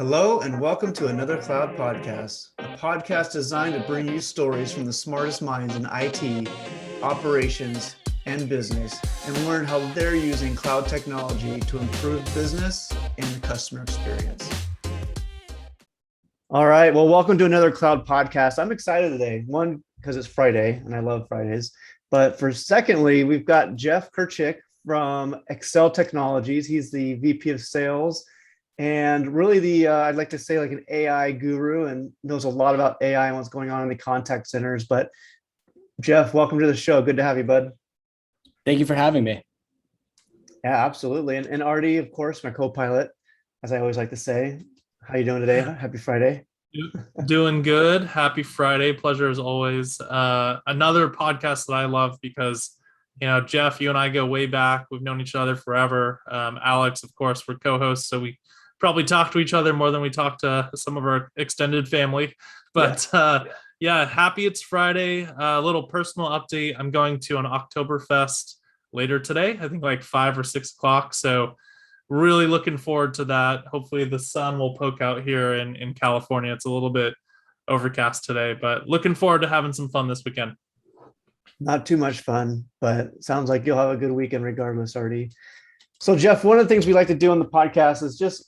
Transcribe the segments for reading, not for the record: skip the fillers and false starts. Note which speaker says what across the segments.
Speaker 1: Hello, and welcome to another Cloud Podcast, a podcast designed to bring you stories from the smartest minds in IT, operations, and business, and learn how they're using cloud technology to improve business and the customer experience. All right, well, welcome to another Cloud Podcast. I'm excited today. One, because it's Friday, and I love Fridays. But for secondly, we've got Jeff Kirchick from XSELL Technologies. He's the VP of Sales. And really I'd like to say like an AI guru and knows a lot about AI and what's going on in the contact centers. But Jeff, welcome to the show. Good to have you, bud.
Speaker 2: Thank you for having me.
Speaker 1: Yeah, absolutely. And Aarde, of course, my co-pilot, as I always like to say. How you doing today? Happy Friday.
Speaker 3: Doing good. Happy Friday. Pleasure as always. Another podcast that I love because, Jeff, you and I go way back. We've known each other forever. Alex, of course, we're co-hosts, so we probably talk to each other more than we talk to some of our extended family. But happy it's Friday. A little personal update. I'm going to an Oktoberfest later today, I think like 5 or 6 o'clock. So really looking forward to that. Hopefully the sun will poke out here in California. It's a little bit overcast today, but looking forward to having some fun this weekend.
Speaker 1: Not too much fun, but sounds like you'll have a good weekend regardless, Aarde. So Jeff, one of the things we like to do on the podcast is just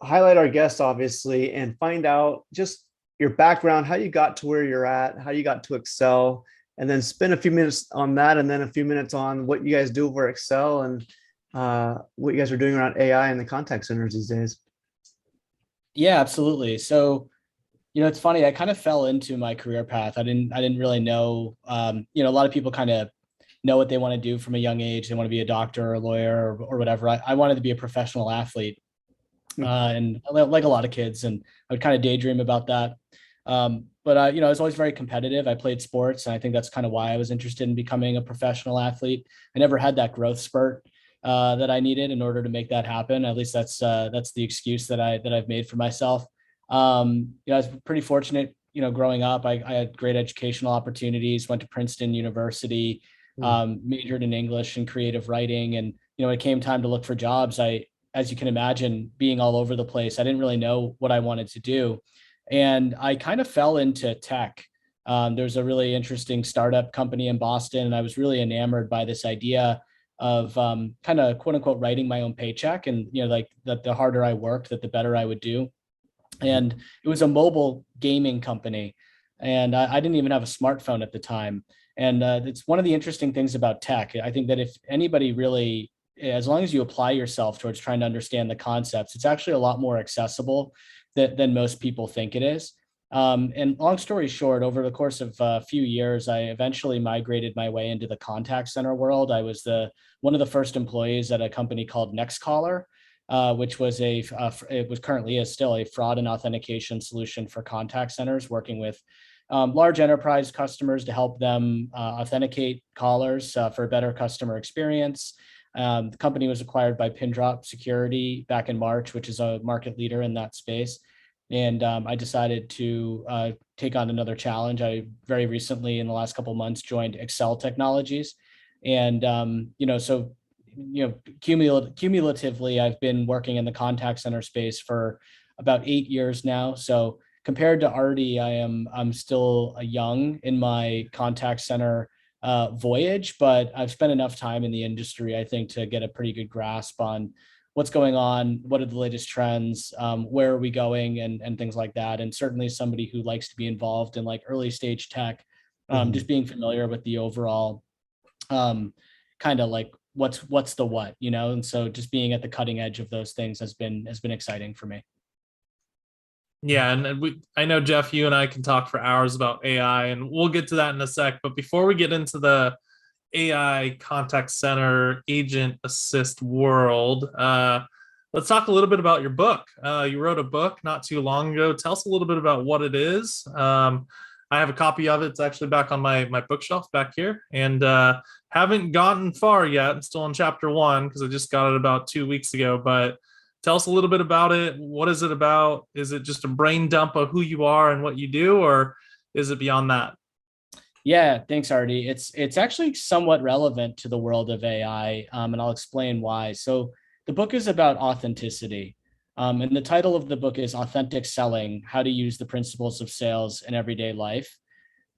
Speaker 1: highlight our guests, obviously, and find out just your background, how you got to where you're at, how you got to XSELL, and then spend a few minutes on that, and then a few minutes on what you guys do over XSELL and what you guys are doing around AI and the contact centers these days.
Speaker 2: Yeah, absolutely. So, it's funny. I kind of fell into my career path. I didn't really know. A lot of people kind of know what they want to do from a young age. They want to be a doctor or a lawyer or whatever. I wanted to be a professional athlete. And like a lot of kids, and I would kind of daydream about that. But I was always very competitive. I played sports, and I think that's kind of why I was interested in becoming a professional athlete. I never had that growth spurt that I needed in order to make that happen. At least that's the excuse that I've made for myself. I was pretty fortunate, growing up. I had great educational opportunities, went to Princeton University, majored in English and creative writing. And, when it came time to look for jobs, as you can imagine, being all over the place, I didn't really know what I wanted to do. And I kind of fell into tech. There's a really interesting startup company in Boston, and I was really enamored by this idea of kind of quote unquote writing my own paycheck. And, like that the harder I worked, that the better I would do. And it was a mobile gaming company. And I didn't even have a smartphone at the time. And it's one of the interesting things about tech. I think that if anybody really, as long as you apply yourself towards trying to understand the concepts, it's actually a lot more accessible than most people think it is. And long story short, over the course of a few years, I eventually migrated my way into the contact center world. I was one of the first employees at a company called Nextcaller, which was currently is still a fraud and authentication solution for contact centers, working with large enterprise customers to help them authenticate callers for a better customer experience. The company was acquired by Pindrop Security back in March, which is a market leader in that space. And I decided to take on another challenge. I very recently, in the last couple of months, joined XSELL Technologies. And, cumulatively, I've been working in the contact center space for about 8 years now. So compared to Aarde, I'm still young in my contact center voyage, but I've spent enough time in the industry, I think, to get a pretty good grasp on what's going on, what are the latest trends, where are we going, and things like that. And certainly somebody who likes to be involved in like early stage tech, just being familiar with the overall kind of like what's the what, and so just being at the cutting edge of those things has been exciting for me.
Speaker 3: Yeah, and I know, Jeff, you and I can talk for hours about AI, and we'll get to that in a sec. But before we get into the AI contact center agent assist world, let's talk a little bit about your book. You wrote a book not too long ago. Tell us a little bit about what it is. I have a copy of it. It's actually back on my bookshelf back here, and haven't gotten far yet. I'm still in chapter 1 because I just got it about 2 weeks ago. But tell us a little bit about it. What is it about? Is it just a brain dump of who you are and what you do, or is it beyond that?
Speaker 2: Yeah, thanks, Aarde. It's actually somewhat relevant to the world of AI, and I'll explain why. So the book is about authenticity. And the title of the book is Authentic Selling: How to Use the Principles of Sales in Everyday Life.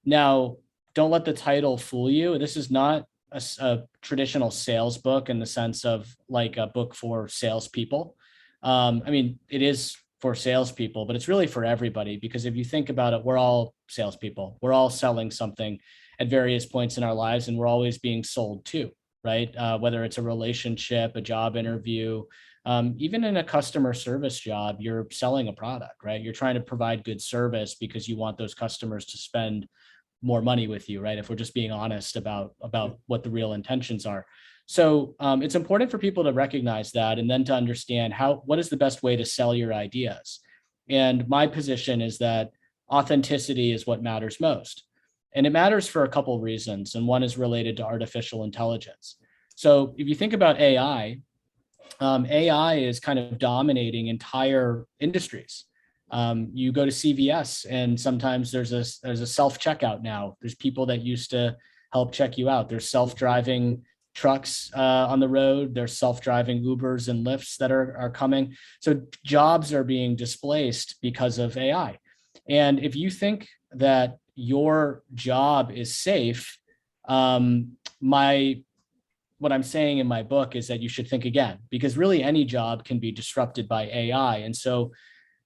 Speaker 2: Now, don't let the title fool you. This is not a traditional sales book in the sense of like a book for salespeople. I mean, it is for salespeople, but it's really for everybody, because if you think about it, we're all salespeople. We're all selling something at various points in our lives, and we're always being sold to, right? Whether it's a relationship, a job interview, even in a customer service job, you're selling a product, right? You're trying to provide good service because you want those customers to spend more money with you, right? If we're just being honest about what the real intentions are. So it's important for people to recognize that, and then to understand what is the best way to sell your ideas. And my position is that authenticity is what matters most. And it matters for a couple of reasons. And one is related to artificial intelligence. So if you think about AI, AI is kind of dominating entire industries. You go to CVS, and sometimes there's a self-checkout now. There's people that used to help check you out. There's self-driving trucks on the road. There's self-driving Ubers and Lyfts that are coming. So jobs are being displaced because of AI. And if you think that your job is safe, what I'm saying in my book is that you should think again, because really any job can be disrupted by AI. And so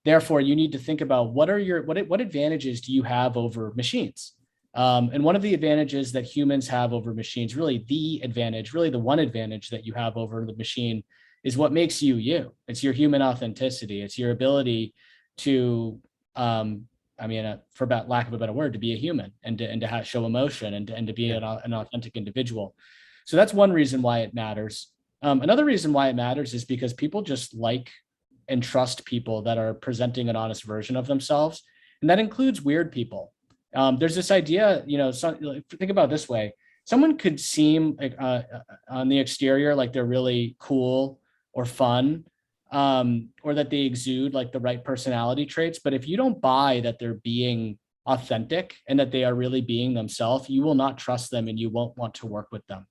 Speaker 2: therefore you need to think about what advantages do you have over machines? And one of the advantages that humans have over machines, really the one advantage that you have over the machine, is what makes you you. It's your human authenticity. It's your ability to, for lack of a better word, to be a human and to show emotion and to be an authentic individual. So that's one reason why it matters. Another reason why it matters is because people just like and trust people that are presenting an honest version of themselves. And that includes weird people. There's this idea, think about it this way. Someone could seem on the exterior like they're really cool or fun, or that they exude like the right personality traits. But if you don't buy that they're being authentic and that they are really being themselves, you will not trust them and you won't want to work with them.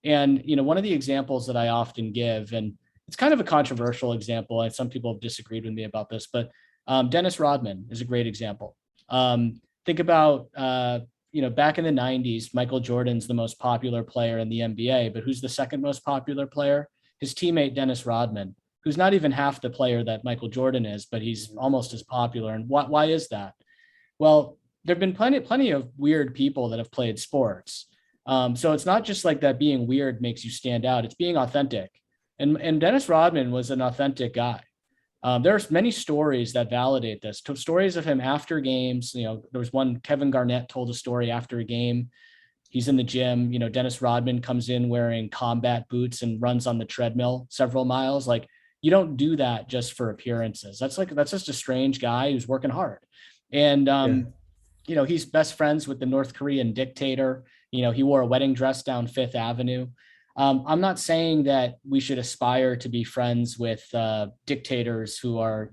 Speaker 2: And one of the examples that I often give, and it's kind of a controversial example, and some people have disagreed with me about this, but Dennis Rodman is a great example. Think about, back in the 90s, Michael Jordan's the most popular player in the NBA, but who's the second most popular player? His teammate, Dennis Rodman, who's not even half the player that Michael Jordan is, but he's almost as popular. And why is that? Well, there've been plenty of weird people that have played sports. So it's not just like that being weird makes you stand out, it's being authentic. And Dennis Rodman was an authentic guy. There's many stories that validate this. Stories of him after games. There was one, Kevin Garnett told a story after a game. He's in the gym. Dennis Rodman comes in wearing combat boots and runs on the treadmill several miles. Like, you don't do that just for appearances. That's just a strange guy who's working hard. And he's best friends with the North Korean dictator. He wore a wedding dress down Fifth Avenue. I'm not saying that we should aspire to be friends with dictators who are,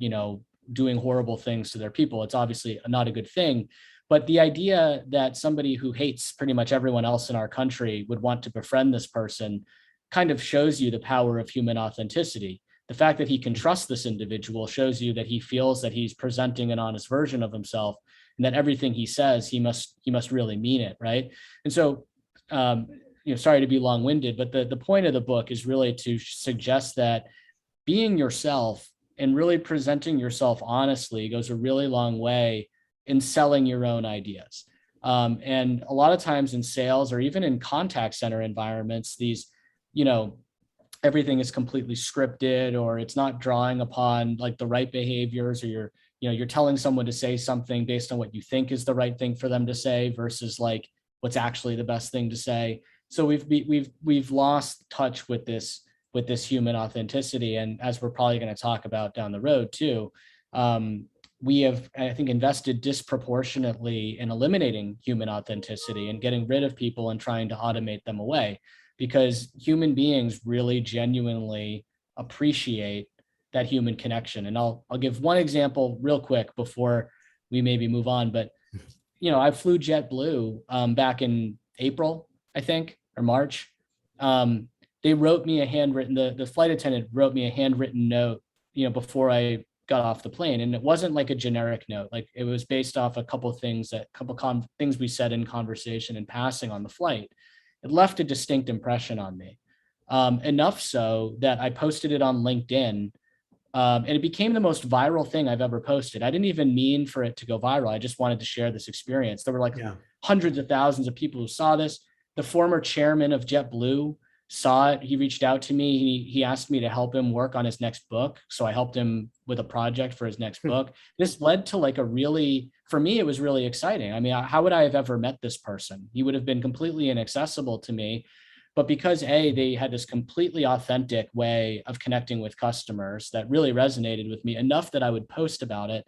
Speaker 2: doing horrible things to their people. It's obviously not a good thing. But the idea that somebody who hates pretty much everyone else in our country would want to befriend this person kind of shows you the power of human authenticity. The fact that he can trust this individual shows you that he feels that he's presenting an honest version of himself, and that everything he says, he must really mean it, right? And so, sorry to be long-winded, but the point of the book is really to suggest that being yourself and really presenting yourself honestly goes a really long way in selling your own ideas. And a lot of times in sales or even in contact center environments, these, everything is completely scripted, or it's not drawing upon like the right behaviors, or you're telling someone to say something based on what you think is the right thing for them to say versus like what's actually the best thing to say. So we've lost touch with this human authenticity. And as we're probably going to talk about down the road too, we have, I think, invested disproportionately in eliminating human authenticity and getting rid of people and trying to automate them away, because human beings really genuinely appreciate that human connection. And I'll give one example real quick before we maybe move on. But, I flew JetBlue back in April, I think, or March. They wrote me a handwritten, the flight attendant wrote me a handwritten note before I got off the plane. And it wasn't like a generic note. Like it was based off a couple things things we said in conversation and passing on the flight. It left a distinct impression on me. Enough so that I posted it on LinkedIn. And it became the most viral thing I've ever posted. I didn't even mean for it to go viral. I just wanted to share this experience. There were like hundreds of thousands of people who saw this. The former chairman of JetBlue saw it. He reached out to me. He asked me to help him work on his next book. So I helped him with a project for his next book. This led to like for me, it was really exciting. I mean, how would I have ever met this person? He would have been completely inaccessible to me. But because they had this completely authentic way of connecting with customers that really resonated with me enough that I would post about it,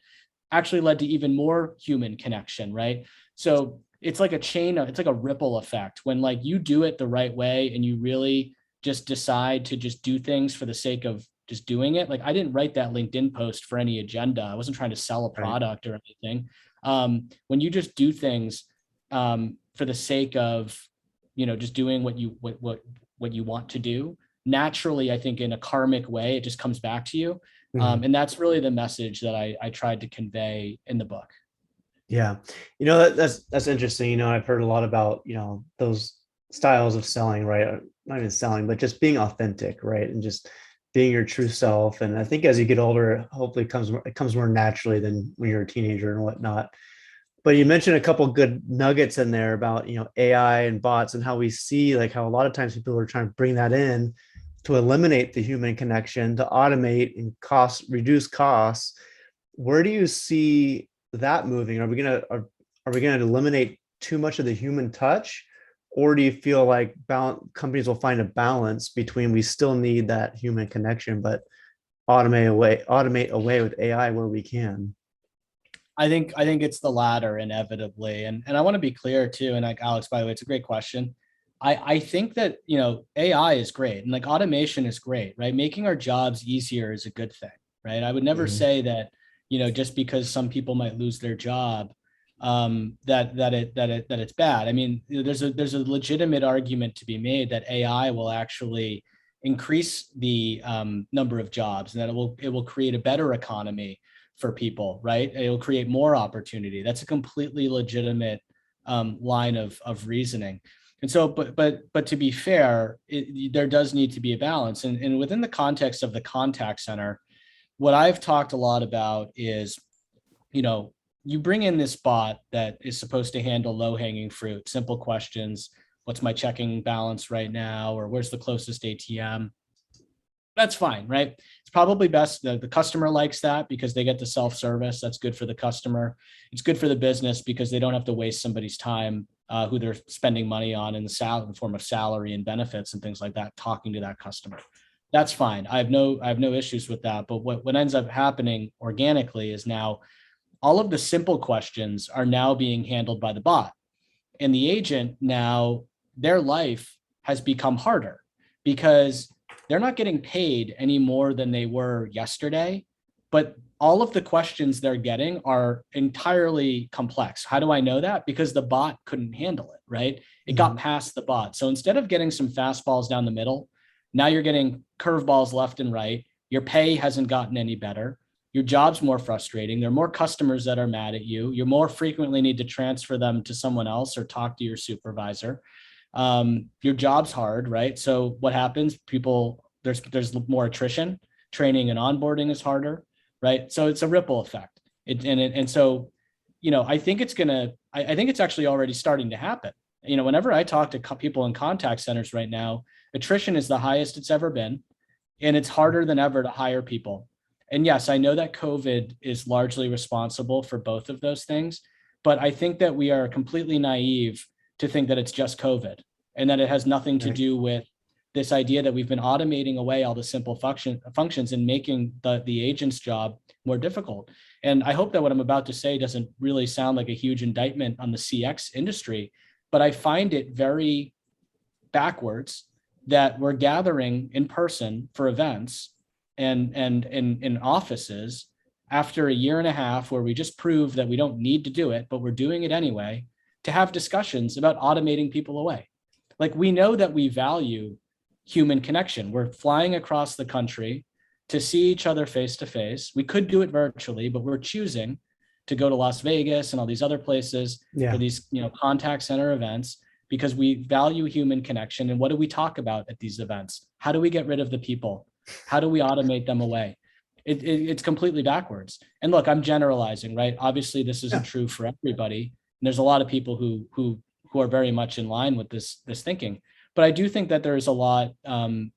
Speaker 2: actually led to even more human connection, right? So it's like it's like a ripple effect when like you do it the right way and you really just decide to just do things for the sake of just doing it. Like I didn't write that LinkedIn post for any agenda. I wasn't trying to sell a product or anything. When you just do things for the sake of just doing what you want to do, naturally, I think in a karmic way, it just comes back to you. And that's really the message that I tried to convey in the book.
Speaker 1: Yeah. That's interesting. I've heard a lot about, those styles of selling, right? Not even selling, but just being authentic, right? And just being your true self. And I think as you get older, hopefully it comes more naturally than when you're a teenager and whatnot. But you mentioned a couple good nuggets in there about, AI and bots and how we see like how a lot of times people are trying to bring that in to eliminate the human connection, to automate and reduce costs. Where do you see that moving? Are we gonna eliminate too much of the human touch, or do you feel like companies will find a balance between we still need that human connection, but automate away with AI where we can?
Speaker 2: I think it's the latter inevitably. And I want to be clear too. And like Alex, by the way, it's a great question. I think that, AI is great and like automation is great, right? Making our jobs easier is a good thing, right? I would never say that, just because some people might lose their job, that it's bad. I mean, there's a legitimate argument to be made that AI will actually increase the number of jobs and that it will create a better economy for people, right? It'll create more opportunity. That's a completely legitimate line of reasoning. And so, but to be fair, there does need to be a balance. And within the context of the contact center, what I've talked a lot about is, you bring in this bot that is supposed to handle low-hanging fruit, simple questions. What's my checking balance right now? Or where's the closest ATM? That's fine, right? It's probably best the customer likes that because they get the self-service. That's good for the customer. It's good for the business because they don't have to waste somebody's time who they're spending money on in the form of salary and benefits and things like that, talking to that customer. That's fine. I have no issues with that. But what ends up happening organically is now all of the simple questions are now being handled by the bot. And the agent now, their life has become harder because they're not getting paid any more than they were yesterday, but all of the questions they're getting are entirely complex. How do I know that? Because the bot couldn't handle it, right? It got past the bot. So instead of getting some fastballs down the middle, now you're getting curveballs left and right. Your pay hasn't gotten any better. Your job's more frustrating. There are more customers that are mad at you. You more frequently need to transfer them to someone else or talk to your supervisor. Your job's hard, right? So what happens? There's more attrition. Training and onboarding is harder, right? So it's a ripple effect. So, I think I think it's actually already starting to happen. Whenever I talk to people in contact centers right now, attrition is the highest it's ever been, and it's harder than ever to hire people. And yes, I know that COVID is largely responsible for both of those things, but I think that we are completely naive to think that it's just COVID and that it has nothing to do with this idea that we've been automating away all the simple functions and making the agent's job more difficult. And I hope that what I'm about to say doesn't really sound like a huge indictment on the CX industry, but I find it very backwards that we're gathering in person for events and in offices after a year and a half where we just prove that we don't need to do it, but we're doing it anyway, to have discussions about automating people away. Like, we know that we value human connection. We're flying across the country. to see each other face to face. We could do it virtually, but we're choosing to go to Las Vegas and all these other places for these, contact center events because we value human connection. And what do we talk about at these events? How do we get rid of the people? How do we automate them away? It's completely backwards. And look, I'm generalizing, right? Obviously, this isn't true for everybody. And there's a lot of people who are very much in line with this thinking. But I do think that there is a lot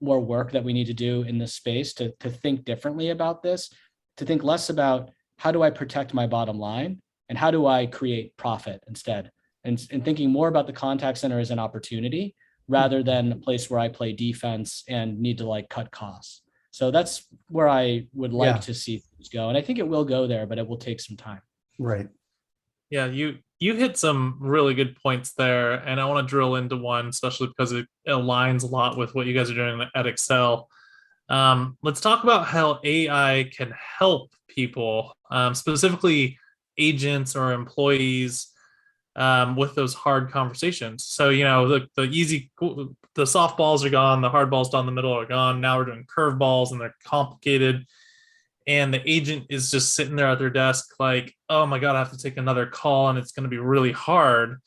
Speaker 2: more work that we need to do in this space to think differently about this, to think less about how do I protect my bottom line and how do I create profit instead, and thinking more about the contact center as an opportunity rather than a place where I play defense and need to like cut costs. So that's where I would like to see things go. And I think it will go there, but it will take some time.
Speaker 1: Right.
Speaker 3: Yeah, you hit some really good points there. And I want to drill into one, especially because it aligns a lot with what you guys are doing at XSELL. Let's talk about how AI can help people, specifically agents or employees, with those hard conversations. So, the softballs are gone, the hard balls down the middle are gone. Now we're doing curveballs and they're complicated. And the agent is just sitting there at their desk like, oh my God, I have to take another call and it's going to be really hard.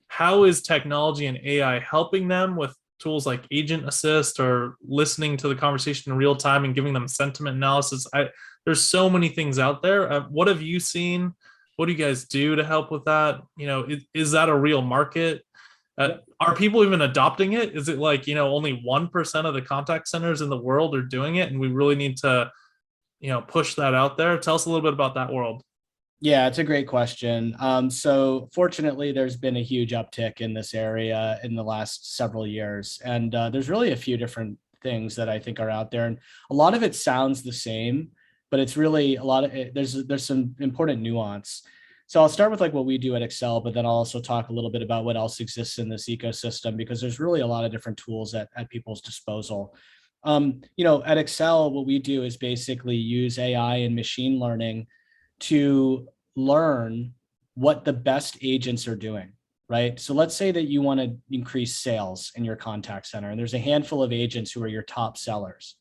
Speaker 3: How is technology and AI helping them with tools like Agent Assist or listening to the conversation in real time and giving them sentiment analysis? There's so many things out there. What have you seen? What do you guys do to help with that? Is that a real market? Are people even adopting it? Is it like, only 1% of the contact centers in the world are doing it? And we really need to, push that out there. Tell us a little bit about that world.
Speaker 2: Yeah, it's a great question. So fortunately, there's been a huge uptick in this area in the last several years. And there's really a few different things that I think are out there. And a lot of it sounds the same, but it's really a lot of it, there's some important nuance. So I'll start with like what we do at XSELL, but then I'll also talk a little bit about what else exists in this ecosystem, because there's really a lot of different tools at people's disposal. At XSELL, what we do is basically use AI and machine learning to learn what the best agents are doing, right? So let's say that you want to increase sales in your contact center, and there's a handful of agents who are your top sellers.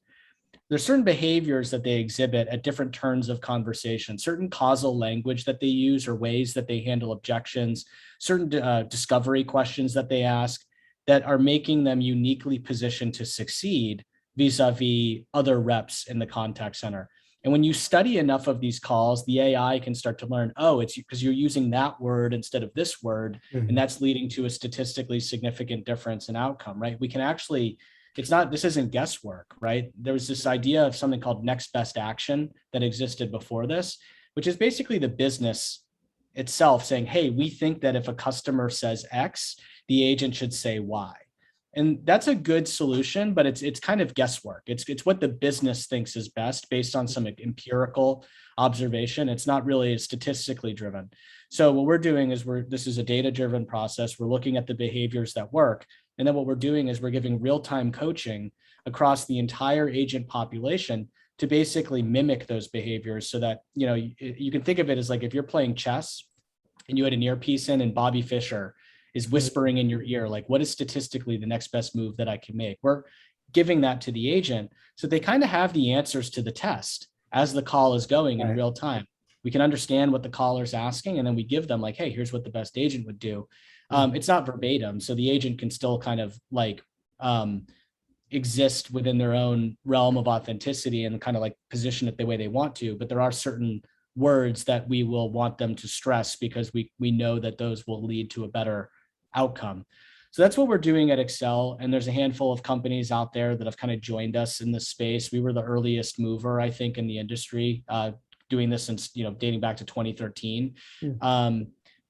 Speaker 2: There's certain behaviors that they exhibit at different turns of conversation, certain causal language that they use or ways that they handle objections, certain discovery questions that they ask that are making them uniquely positioned to succeed vis-a-vis other reps in the contact center. And when you study enough of these calls, the AI can start to learn, oh, it's because you're using that word instead of this word, and that's leading to a statistically significant difference in outcome, right? We can actually, this isn't guesswork, right? There was this idea of something called next best action that existed before this, which is basically the business itself saying, hey, we think that if a customer says X, the agent should say Y. And that's a good solution, but it's kind of guesswork. It's what the business thinks is best based on some empirical observation. It's not really statistically driven. So what we're doing is this is a data-driven process. We're looking at the behaviors that work. And then what we're doing is we're giving real-time coaching across the entire agent population to basically mimic those behaviors so that, you can think of it as like if you're playing chess and you had an earpiece in and Bobby Fischer is whispering in your ear, like, what is statistically the next best move that I can make? We're giving that to the agent so they kind of have the answers to the test as the call is going in real time. We can understand what the caller's asking, and then we give them like, hey, here's what the best agent would do. It's not verbatim, so the agent can still kind of like exist within their own realm of authenticity and kind of like position it the way they want to, but there are certain words that we will want them to stress because we know that those will lead to a better outcome. So that's what we're doing at XSELL. And there's a handful of companies out there that have kind of joined us in this space. We were the earliest mover, I think, in the industry, doing this since, dating back to 2013.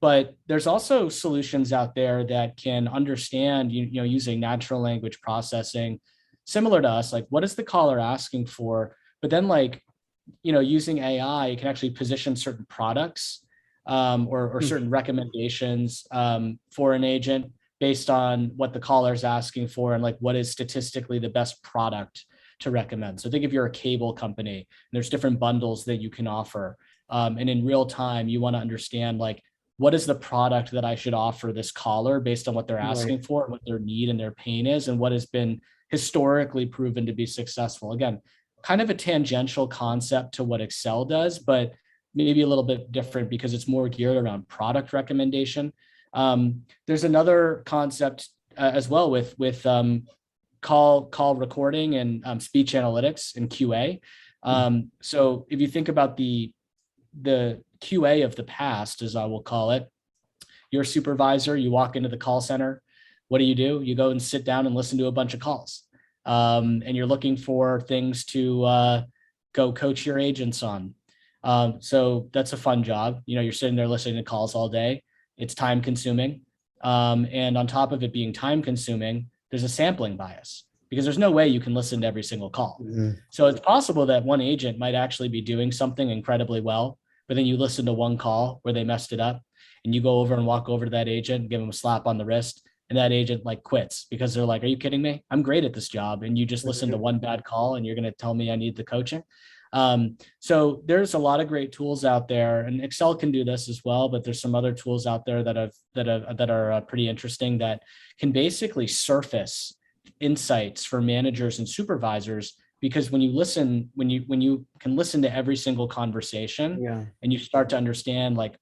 Speaker 2: But there's also solutions out there that can understand, using natural language processing, similar to us, like what is the caller asking for? But then using AI, you can actually position certain products or certain recommendations for an agent based on what the caller is asking for and like what is statistically the best product to recommend. So think if you're a cable company, and there's different bundles that you can offer. And in real time, you want to understand like, what is the product that I should offer this caller based on what they're asking for, what their need and their pain is, and what has been historically proven to be successful. Again, kind of a tangential concept to what XSELL does, but maybe a little bit different because it's more geared around product recommendation. There's another concept as well with call recording and speech analytics and QA. So if you think about the QA of the past, as I will call it, you're a supervisor, you walk into the call center. What do? You go and sit down and listen to a bunch of calls. And you're looking for things to go coach your agents on. So that's a fun job. You're sitting there listening to calls all day. It's time consuming. And on top of it being time consuming, there's a sampling bias because there's no way you can listen to every single call. So it's possible that one agent might actually be doing something incredibly well, but then you listen to one call where they messed it up and you go over and walk over to that agent and give them a slap on the wrist. And that agent like quits because they're like, are you kidding me? I'm great at this job. And you just listen to one bad call and you're going to tell me I need the coaching. So there's a lot of great tools out there, and XSELL can do this as well, but there's some other tools out there that are pretty interesting that can basically surface insights for managers and supervisors. Because when you can listen to every single conversation and you start to understand like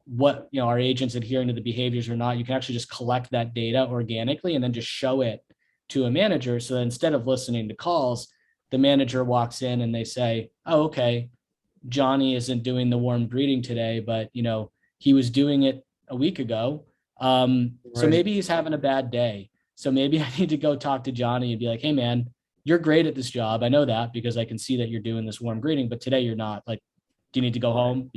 Speaker 2: what, our agents adhering to the behaviors or not, you can actually just collect that data organically and then just show it to a manager. So that instead of listening to calls, the manager walks in and they say, oh, okay, Johnny isn't doing the warm greeting today, but he was doing it a week ago. So maybe he's having a bad day. So maybe I need to go talk to Johnny and be like, hey man, you're great at this job. I know that because I can see that you're doing this warm greeting, but today you're not. Like, do you need to go home?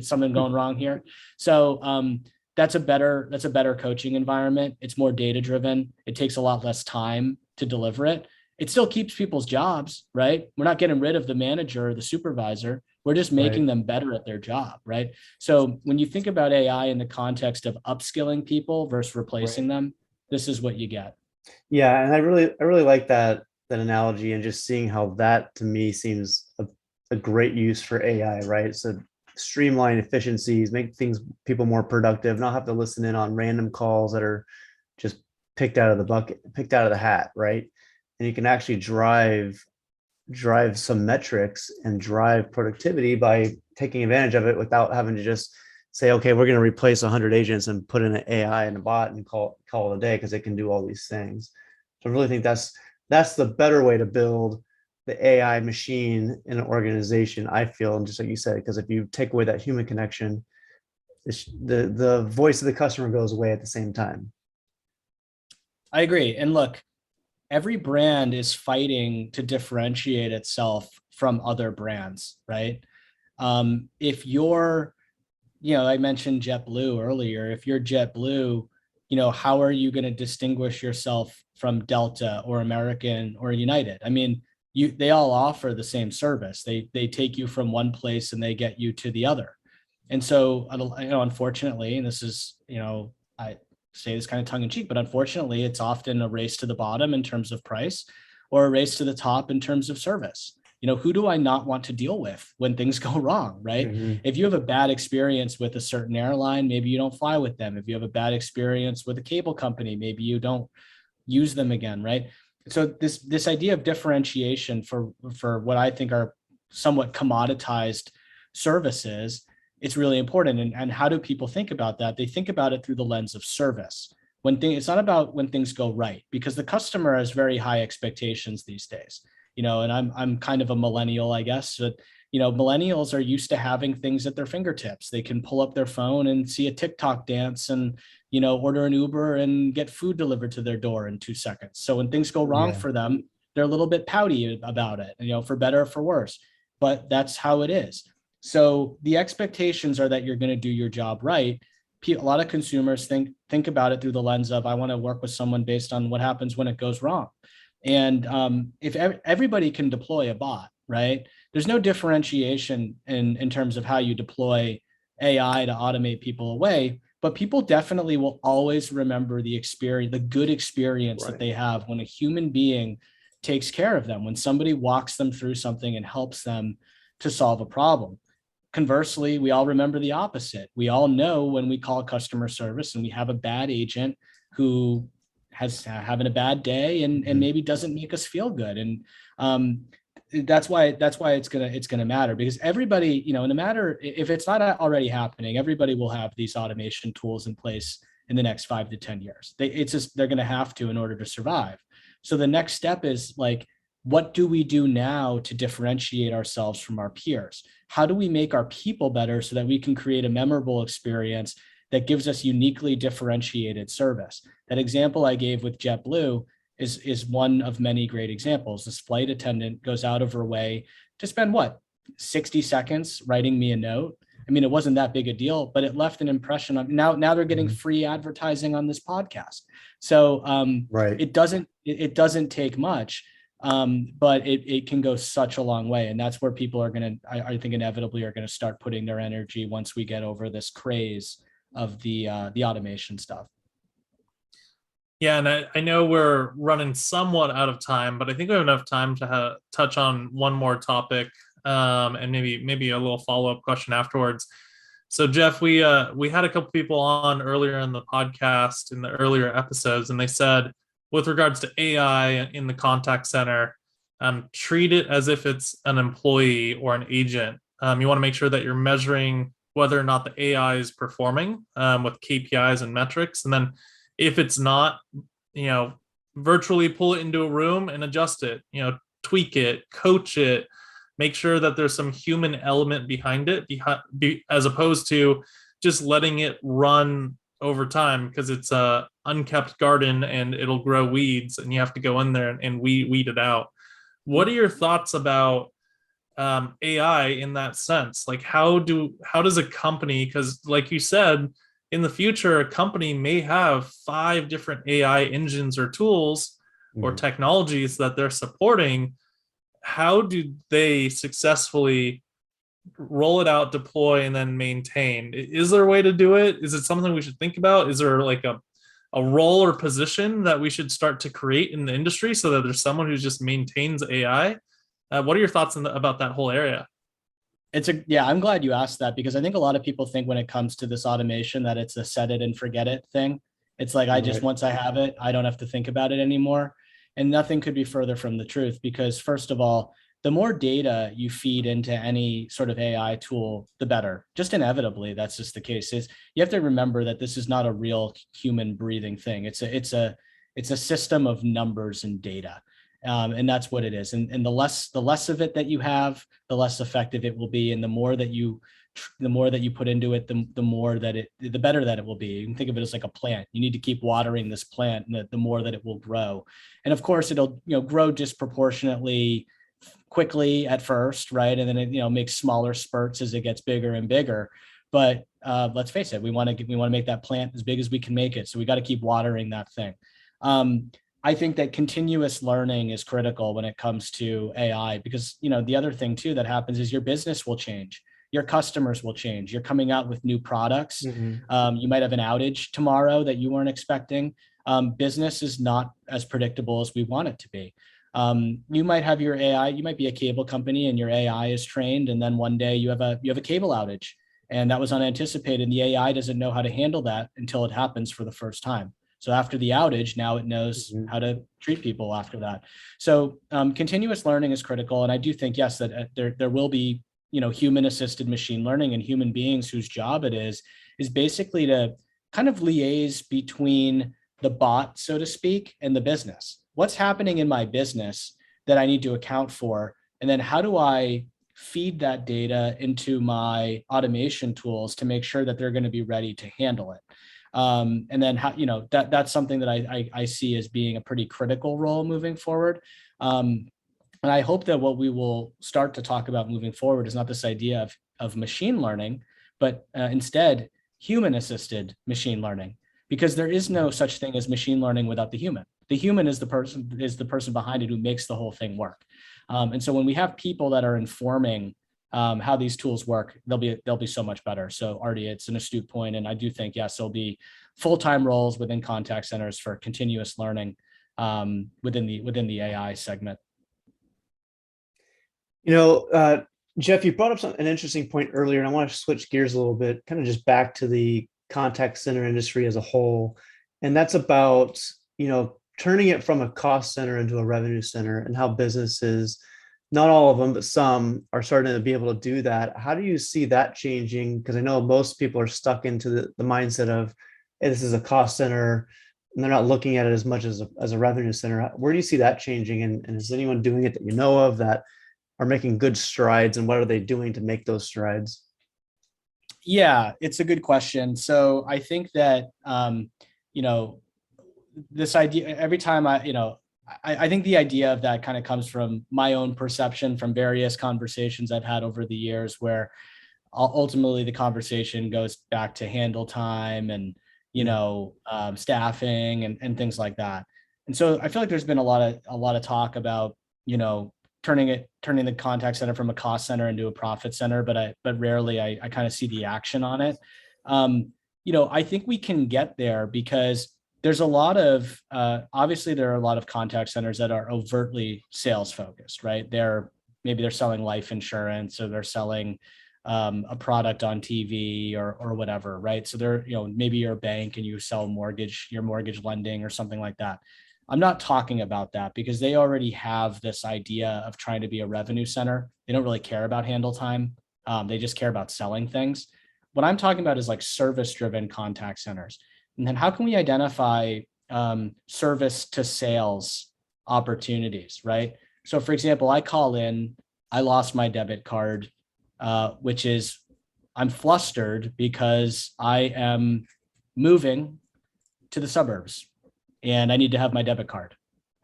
Speaker 2: Something going wrong here. So that's a better coaching environment. It's more data driven. It takes a lot less time to deliver it. It still keeps people's jobs, right? We're not getting rid of the manager or the supervisor. We're just making them better at their job, right? So when you think about AI in the context of upskilling people versus replacing them, this is what you get.
Speaker 1: Yeah, and I really like that analogy, and just seeing how that to me seems a great use for AI, right? So streamline efficiencies, make people more productive, not have to listen in on random calls that are just picked out of the hat, right? And you can actually drive some metrics and drive productivity by taking advantage of it without having to just say, okay, we're going to replace 100 agents and put in an AI and a bot and call it a day because it can do all these things. So I really think that's the better way to build the AI machine in an organization, I feel. And just like you said, because if you take away that human connection, the voice of the customer goes away at the same time.
Speaker 2: I agree. And look, every brand is fighting to differentiate itself from other brands, right? If you're, I mentioned JetBlue earlier. If you're JetBlue, how are you going to distinguish yourself from Delta or American or United? I mean, they all offer the same service. They take you from one place and they get you to the other. And so, unfortunately, and this is, I say this kind of tongue in cheek, but unfortunately, it's often a race to the bottom in terms of price or a race to the top in terms of service. Who do I not want to deal with when things go wrong, right? If you have a bad experience with a certain airline, maybe you don't fly with them. If you have a bad experience with a cable company, maybe you don't use them again, right? So this idea of differentiation for what I think are somewhat commoditized services, it's really important. And how do people think about that? They think about it through the lens of service. It's not about when things go right, because the customer has very high expectations these days. And I'm kind of a millennial, I guess. But, millennials are used to having things at their fingertips. They can pull up their phone and see a TikTok dance and, order an Uber and get food delivered to their door in 2 seconds. So when things go wrong for them, they're a little bit pouty about it, for better or for worse. But that's how it is. So the expectations are that you're going to do your job right. A lot of consumers think about it through the lens of, I want to work with someone based on what happens when it goes wrong. And if everybody can deploy a bot, right, there's no differentiation in terms of how you deploy AI to automate people away, but people definitely will always remember the good experience that they have when a human being takes care of them, when somebody walks them through something and helps them to solve a problem. Conversely, we all remember the opposite. We all know when we call customer service and we have a bad agent who having a bad day and maybe doesn't make us feel good. And that's why it's gonna matter, because everybody, no matter if it's not already happening, everybody will have these automation tools in place in the next 5 to 10 years. They're gonna have to in order to survive. So the next step is like, what do we do now to differentiate ourselves from our peers? How do we make our people better so that we can create a memorable experience that gives us uniquely differentiated service? That example I gave with JetBlue is one of many great examples. This flight attendant goes out of her way to spend 60 seconds writing me a note. I mean, it wasn't that big a deal, but it left an impression on now they're getting free advertising on this podcast. So
Speaker 1: Right.
Speaker 2: it doesn't take much, but it can go such a long way. And that's where people are I think inevitably are going to start putting their energy once we get over this craze of the automation stuff.
Speaker 3: Yeah, and I know we're running somewhat out of time, but I think we have enough time to touch on one more topic, and maybe a little follow-up question afterwards. So Jeff, we had a couple people on earlier in the podcast in the earlier episodes, and they said with regards to AI in the contact center, treat it as if it's an employee or an agent. You want to make sure that you're measuring whether or not the AI is performing with KPIs and metrics, and then if it's not, virtually pull it into a room and adjust it, tweak it, coach it, make sure that there's some human element behind it, as opposed to just letting it run over time, because it's a unkept garden and it'll grow weeds and you have to go in there and weed it out. What are your thoughts about AI in that sense? Like, how does a company, because like you said, in the future, a company may have 5 different AI engines or tools or technologies that they're supporting. How do they successfully roll it out, deploy, and then maintain? Is there a way to do it? Is it something we should think about? Is there like a role or position that we should start to create in the industry so that there's someone who just maintains AI? What are your thoughts about that whole area?
Speaker 2: I'm glad you asked that, because I think a lot of people think when it comes to this automation that it's a set it and forget it thing. It's like, once I have it, I don't have to think about it anymore. And nothing could be further from the truth, because first of all, the more data you feed into any sort of AI tool, the better. Just inevitably, that's just the case. You have to remember that this is not a real human breathing thing. It's a system of numbers and data. And that's what it is. And the less of it that you have, the less effective it will be. And the more that you put into it, the better that it will be. You can think of it as like a plant. You need to keep watering this plant, and the more that it will grow. And of course, it'll grow disproportionately quickly at first, right? And then it makes smaller spurts as it gets bigger and bigger. But let's face it, we want to make that plant as big as we can make it. So we got to keep watering that thing. I think that continuous learning is critical when it comes to AI, because the other thing too that happens is your business will change, your customers will change. You're coming out with new products. You might have an outage tomorrow that you weren't expecting. Business is not as predictable as we want it to be. You might have your AI. You might be a cable company and your AI is trained, and then one day you have a cable outage, and that was unanticipated. And the AI doesn't know how to handle that until it happens for the first time. So after the outage, now it knows how to treat people after that. So continuous learning is critical. And I do think, yes, that there will be, human assisted machine learning, and human beings whose job it is basically to kind of liaise between the bot, so to speak, and the business. What's happening in my business that I need to account for? And then how do I feed that data into my automation tools to make sure that they're going to be ready to handle it? And then that's something that I see as being a pretty critical role moving forward. And I hope that what we will start to talk about moving forward is not this idea of machine learning, but instead human assisted machine learning, because there is no such thing as machine learning without the human. The human is the person behind it who makes the whole thing work. And so when we have people that are informing how these tools work, they'll be so much better. So Aarde, it's an astute point, and I do think, yes, there'll be full-time roles within contact centers for continuous learning within the AI segment.
Speaker 1: Jeff, you brought up an interesting point earlier, and I want to switch gears a little bit, kind of just back to the contact center industry as a whole, and that's about turning it from a cost center into a revenue center, and how businesses not all of them, but some are starting to be able to do that. How do you see that changing? Because I know most people are stuck into the mindset of, hey, this is a cost center, and they're not looking at it as much as a revenue center. Where do you see that changing? And is anyone doing it that you know of that are making good strides? And what are they doing to make those strides?
Speaker 2: Yeah, it's a good question. So I think that, you know, this idea, every time I think the idea of that kind of comes from my own perception from various conversations I've had over the years, where ultimately the conversation goes back to handle time and, staffing and things like that. And so I feel like there's been a lot of talk about, turning the contact center from a cost center into a profit center, but rarely I kind of see the action on it. I think we can get there because there's a lot of, obviously there are a lot of contact centers that are overtly sales focused, right? Maybe they're selling life insurance, or they're selling a product on TV or whatever, right? So they're, maybe you're a bank and you sell your mortgage lending or something like that. I'm not talking about that because they already have this idea of trying to be a revenue center. They don't really care about handle time. They just care about selling things. What I'm talking about is like service-driven contact centers. And then how can we identify service to sales opportunities, right? So for example, I call in, I lost my debit card, which is, I'm flustered because I am moving to the suburbs and I need to have my debit card.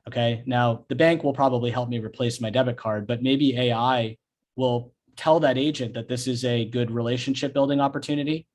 Speaker 2: Okay. Now the bank will probably help me replace my debit card, but maybe AI will tell that agent that this is a good relationship building opportunity.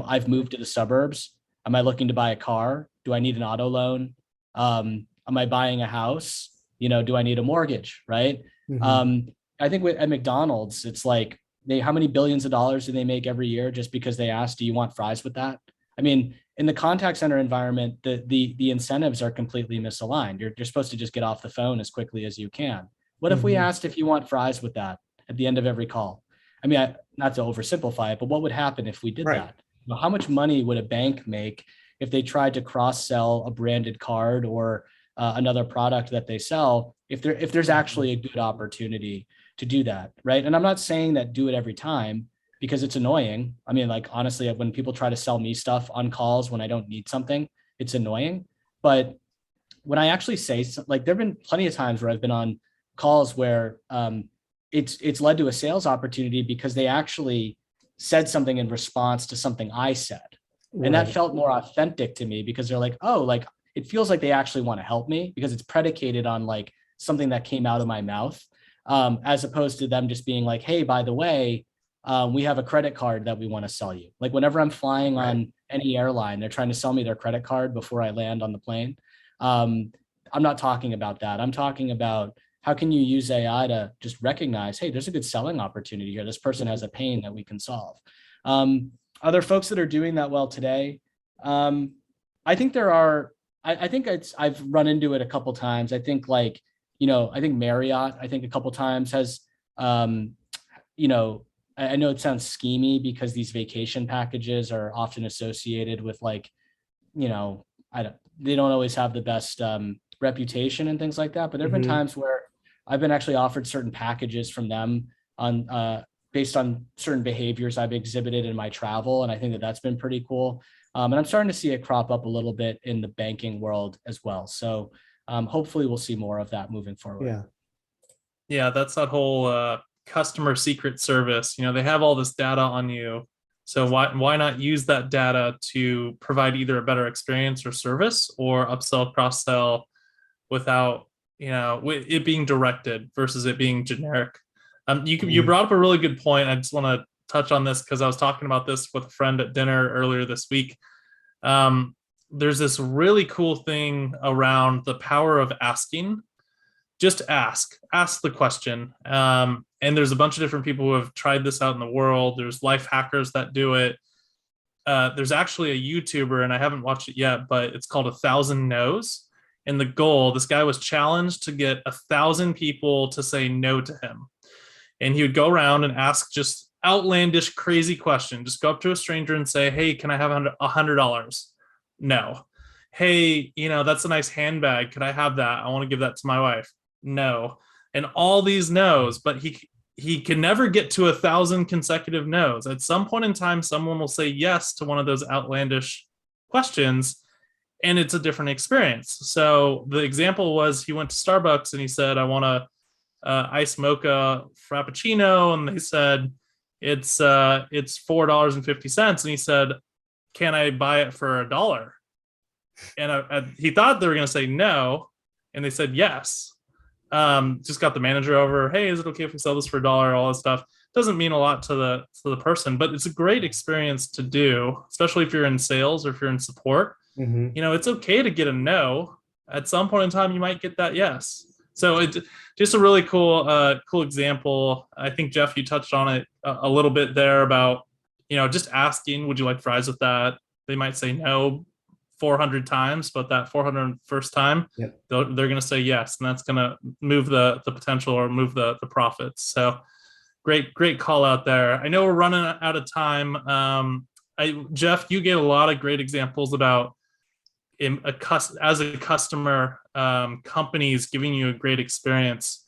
Speaker 2: I've moved to the suburbs. Am I looking to buy a car? Do I need an auto loan? Am I buying a house? Do I need a mortgage? Right. I think at McDonald's, it's like how many billions of dollars do they make every year just because they ask, do you want fries with that? I mean, in the contact center environment, the incentives are completely misaligned. You're supposed to just get off the phone as quickly as you can. What if we asked if you want fries with that at the end of every call? I mean, not to oversimplify it, but what would happen if we did that? How much money would a bank make if they tried to cross-sell a branded card or another product that they sell, if there's actually a good opportunity to do that, right? And I'm not saying that do it every time, because it's annoying. I mean, like, honestly, when people try to sell me stuff on calls when I don't need something, it's annoying. But when I actually say, like, there've been plenty of times where I've been on calls where it's led to a sales opportunity because they actually said something in response to something I said. And that felt more authentic to me because they're like, oh, like, it feels like they actually want to help me because it's predicated on like something that came out of my mouth, as opposed to them just being like, hey, by the way, we have a credit card that we want to sell you. Like whenever I'm flying on any airline, they're trying to sell me their credit card before I land on the plane. I'm not talking about that. I'm talking about how can you use AI to just recognize, hey, there's a good selling opportunity here. This person has a pain that we can solve. Are there folks that are doing that well today? I think there are. I think I've run into it a couple times. I think like, I think Marriott, I think a couple times has, I know it sounds schemy because these vacation packages are often associated with like, they don't always have the best reputation and things like that. But there've been times where I've been actually offered certain packages from them on based on certain behaviors I've exhibited in my travel, and I think that that's been pretty cool. And I'm starting to see it crop up a little bit in the banking world as well. So hopefully we'll see more of that moving forward.
Speaker 3: Yeah, that's that whole customer secret service. They have all this data on you. So why not use that data to provide either a better experience or service, or upsell, cross-sell without, it being directed versus it being generic. You brought up a really good point. I just want to touch on this because I was talking about this with a friend at dinner earlier this week. There's this really cool thing around the power of asking. Just ask the question. And there's a bunch of different people who have tried this out in the world. There's life hackers that do it. There's actually a YouTuber, and I haven't watched it yet, but it's called 1,000 No's. And the goal, this guy was challenged to get 1,000 people to say no to him. And he would go around and ask just outlandish, crazy question. Just go up to a stranger and say, hey, can I have $100? No. Hey, that's a nice handbag. Could I have that? I want to give that to my wife. No. and all these no's, but he can never get to 1,000 consecutive no's. At some point in time, someone will say yes to one of those outlandish questions, and it's a different experience. So the example was he went to Starbucks and he said, I want a iced mocha frappuccino, and they said it's $4.50, and he said, can I buy it for $1? And he thought they were going to say no, and they said yes. Just got the manager over. Hey, is it okay if we sell this for $1? All this stuff doesn't mean a lot to the person, but it's a great experience to do, especially if you're in sales or if you're in support.
Speaker 1: Mm-hmm.
Speaker 3: You know, it's okay to get a no. At some point in time, you might get that yes. So it's just a really cool example. I think, Jeff, you touched on it a little bit there about, you know, just asking, would you like fries with that? They might say no 400 times, but that 401st time,
Speaker 1: yep,
Speaker 3: they're going to say yes, and that's going to move the potential or move the profits. So great call out there. I know we're running out of time. Jeff, you gave a lot of great examples about as a customer, companies giving you a great experience.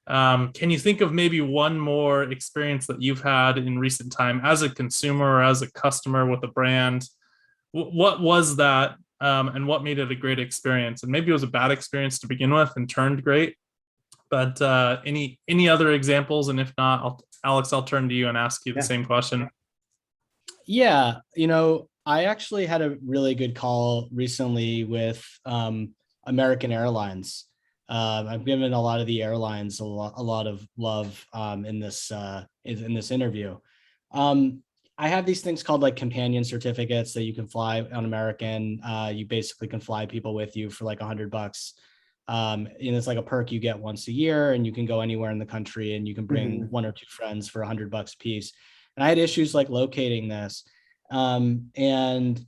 Speaker 3: Can you think of maybe one more experience that you've had in recent time as a consumer or as a customer with a brand? What was that, and what made it a great experience? And maybe it was a bad experience to begin with and turned great, but any other examples? And if not, Alex, I'll turn to you and ask you the same question.
Speaker 2: Yeah, you know, I actually had a really good call recently with American Airlines. I've given a lot of the airlines a lot of love in this interview. I have these things called like companion certificates that you can fly on American. You basically can fly people with you for like $100. And it's like a perk you get once a year, and you can go anywhere in the country, and you can bring one or two friends for $100 a piece. And I had issues like locating this. And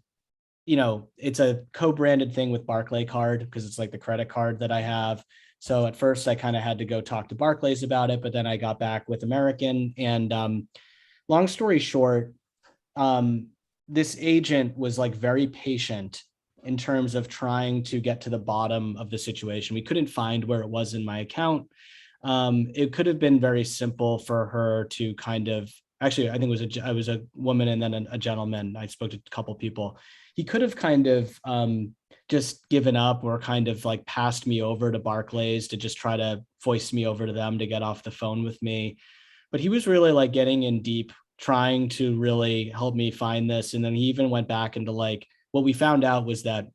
Speaker 2: you know, it's a co-branded thing with Barclay card because it's like the credit card that I have. So at first I kind of had to go talk to Barclays about it, but then I got back with American. And long story short, this agent was like very patient in terms of trying to get to the bottom of the situation. We couldn't find where it was in my account. It could have been very simple for her to kind of, actually, I think it was a woman and then a gentleman. I spoke to a couple people. He could have kind of just given up or kind of like passed me over to Barclays to just try to voice me over to them to get off the phone with me. But he was really like getting in deep, trying to really help me find this. And then he even went back into like, what we found out was that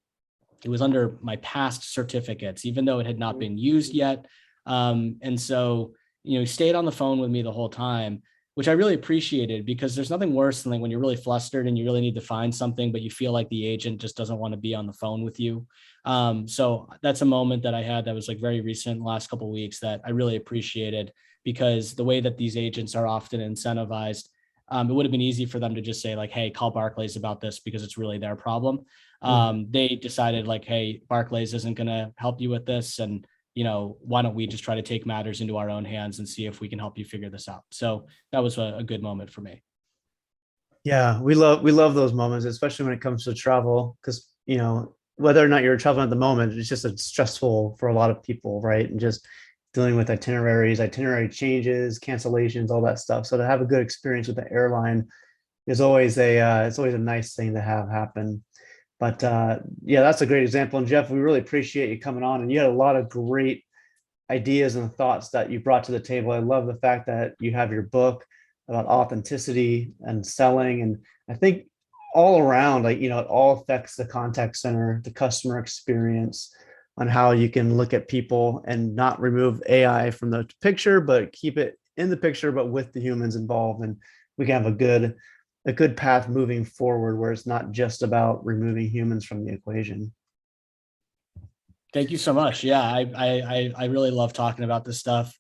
Speaker 2: it was under my past certificates, even though it had not been used yet. And so, you know, he stayed on the phone with me the whole time, which I really appreciated, because there's nothing worse than like when you're really flustered and you really need to find something, but you feel like the agent just doesn't want to be on the phone with you. So that's a moment that I had that was like very recent, last couple of weeks, that I really appreciated, because the way that these agents are often incentivized, it would have been easy for them to just say like, hey, call Barclays about this because it's really their problem. They decided like, hey, Barclays isn't going to help you with this. And, you know, why don't we just try to take matters into our own hands and see if we can help you figure this out? So that was a good moment for me.
Speaker 1: Yeah, we love those moments, especially when it comes to travel, because, you know, whether or not you're traveling at the moment, it's just stressful for a lot of people, right? And just dealing with itinerary changes, cancellations, all that stuff. So to have a good experience with the airline is always it's always a nice thing to have happen. But yeah, that's a great example. And Jeff, we really appreciate you coming on, and you had a lot of great ideas and thoughts that you brought to the table. I love the fact that you have your book about authenticity and selling. And I think all around, like, you know, it all affects the contact center, the customer experience, on how you can look at people and not remove AI from the picture, but keep it in the picture, but with the humans involved. And we can have a good path moving forward where it's not just about removing humans from the equation.
Speaker 2: Thank you so much. Yeah, I really love talking about this stuff.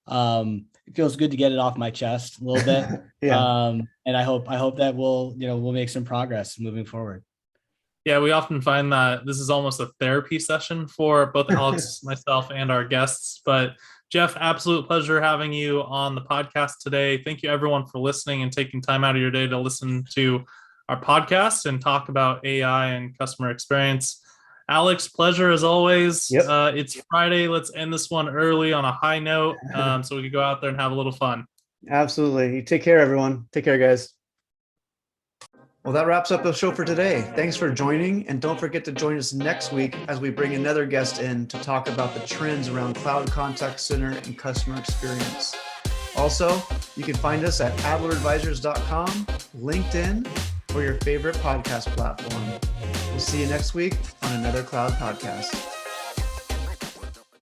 Speaker 2: It feels good to get it off my chest a little bit.
Speaker 1: Yeah.
Speaker 2: And I hope that we'll make some progress moving forward.
Speaker 3: Yeah, we often find that this is almost a therapy session for both Alex, myself, and our guests. But Jeff, absolute pleasure having you on the podcast today. Thank you, everyone, for listening and taking time out of your day to listen to our podcast and talk about AI and customer experience. Alex, pleasure as always.
Speaker 1: Yep.
Speaker 3: It's Friday. Let's end this one early on a high note, so we can go out there and have a little fun.
Speaker 1: Absolutely. You take care, everyone. Take care, guys. Well, that wraps up the show for today. Thanks for joining, and don't forget to join us next week as we bring another guest in to talk about the trends around cloud contact center and customer experience. Also, you can find us at adleradvisors.com, LinkedIn, or your favorite podcast platform. We'll see you next week on another Cloud Podcast.